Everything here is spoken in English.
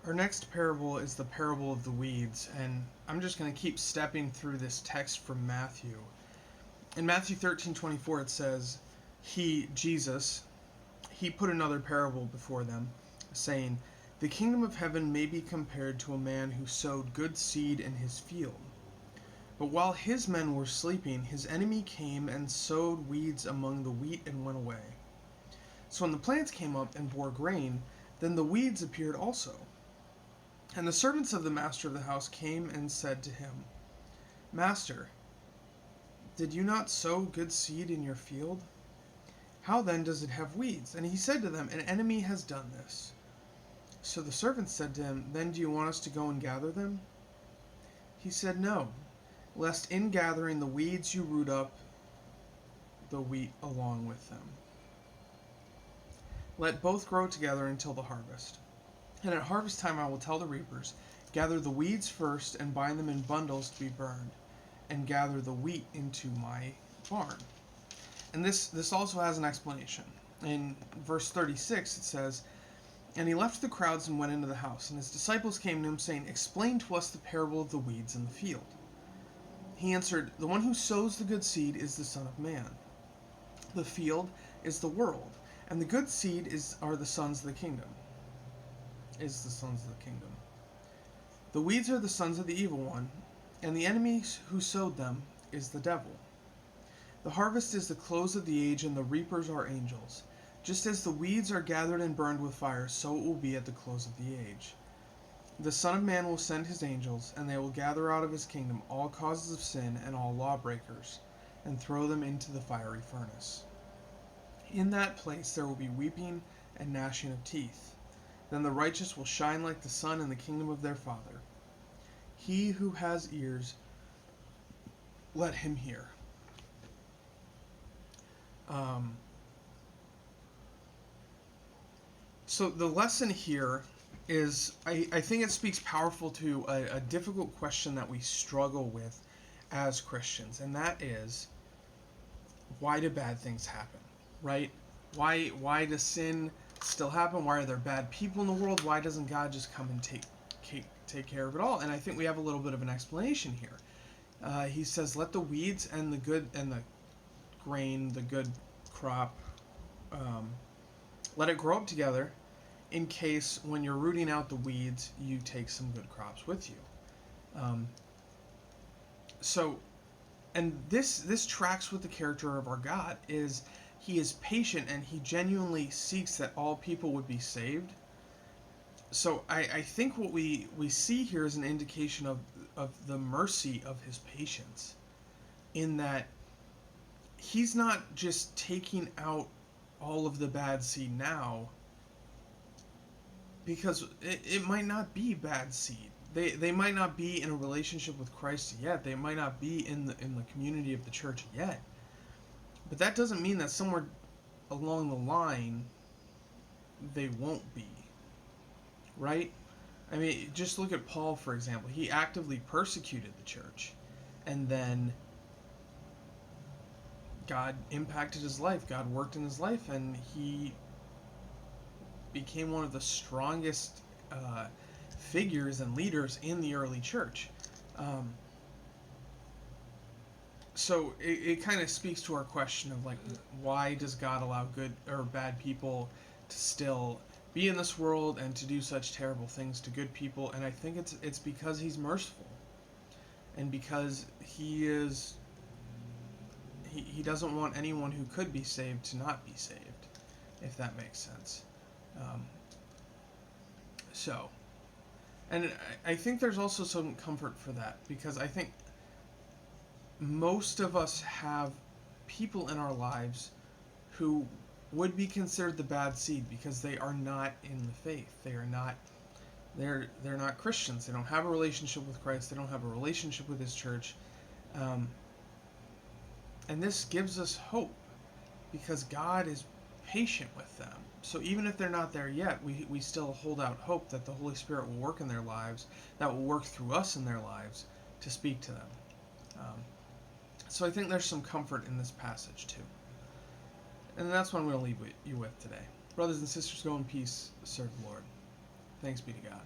Our next parable is the parable of the weeds, and I'm just going to keep stepping through this text from Matthew. In Matthew 13:24 it says, Jesus, he put another parable before them, saying, "The kingdom of heaven may be compared to a man who sowed good seed in his field. But while his men were sleeping, his enemy came and sowed weeds among the wheat and went away. So when the plants came up and bore grain, then the weeds appeared also. And the servants of the master of the house came and said to him, 'Master, did you not sow good seed in your field? How then does it have weeds?' And he said to them, 'An enemy has done this.' So the servants said to him, 'Then do you want us to go and gather them?' He said, 'No, lest in gathering the weeds you root up the wheat along with them. Let both grow together until the harvest. And at harvest time I will tell the reapers, gather the weeds first and bind them in bundles to be burned, and gather the wheat into my barn.'" And this also has an explanation. In verse 36 it says, "And he left the crowds and went into the house, and his disciples came to him, saying, 'Explain to us the parable of the weeds in the field.' He answered, 'The one who sows the good seed is the Son of Man. The field is the world, and the good seed are the sons of the kingdom. The weeds are the sons of the evil one, and the enemy who sowed them is the devil. The harvest is the close of the age, and the reapers are angels. Just as the weeds are gathered and burned with fire, so it will be at the close of the age. The Son of Man will send his angels, and they will gather out of his kingdom all causes of sin and all lawbreakers, and throw them into the fiery furnace. In that place there will be weeping and gnashing of teeth. Then the righteous will shine like the sun in the kingdom of their Father. He who has ears, let him hear." So the lesson here is, I think it speaks powerful to a difficult question that we struggle with as Christians, and that is, why do bad things happen, right? Why does sin still happen? Why are there bad people in the world? Why doesn't God just come and take care of it all? And I think we have a little bit of an explanation here. He says, "Let the weeds and the good and the grain, the good crop, let it grow up together, in case when you're rooting out the weeds, you take some good crops with you." And this tracks with the character of our God. Is He is patient, and he genuinely seeks that all people would be saved. So I think what we see here is an indication of the mercy of his patience, in that he's not just taking out all of the bad seed now, because it might not be bad seed. They might not be in a relationship with Christ yet. They might not be in the community of the church yet. But that doesn't mean that somewhere along the line they won't be. Right? I mean, just look at Paul, for example. He actively persecuted the church. And then God impacted his life. God worked in his life, and he became one of the strongest figures and leaders in the early church. So it kind of speaks to our question of, like, why does God allow good or bad people to still be in this world and to do such terrible things to good people? And I think it's because he's merciful, and because he doesn't want anyone who could be saved to not be saved, if that makes sense. And I think there's also some comfort for that, because I think most of us have people in our lives who would be considered the bad seed because they are not in the faith. They're not Christians. They don't have a relationship with Christ. They don't have a relationship with his church. And this gives us hope, because God is patient with them. So even if they're not there yet, we still hold out hope that the Holy Spirit will work in their lives, that will work through us in their lives to speak to them. So I think there's some comfort in this passage too. And that's what I'm going to leave you with today. Brothers and sisters, go in peace, serve the Lord. Thanks be to God.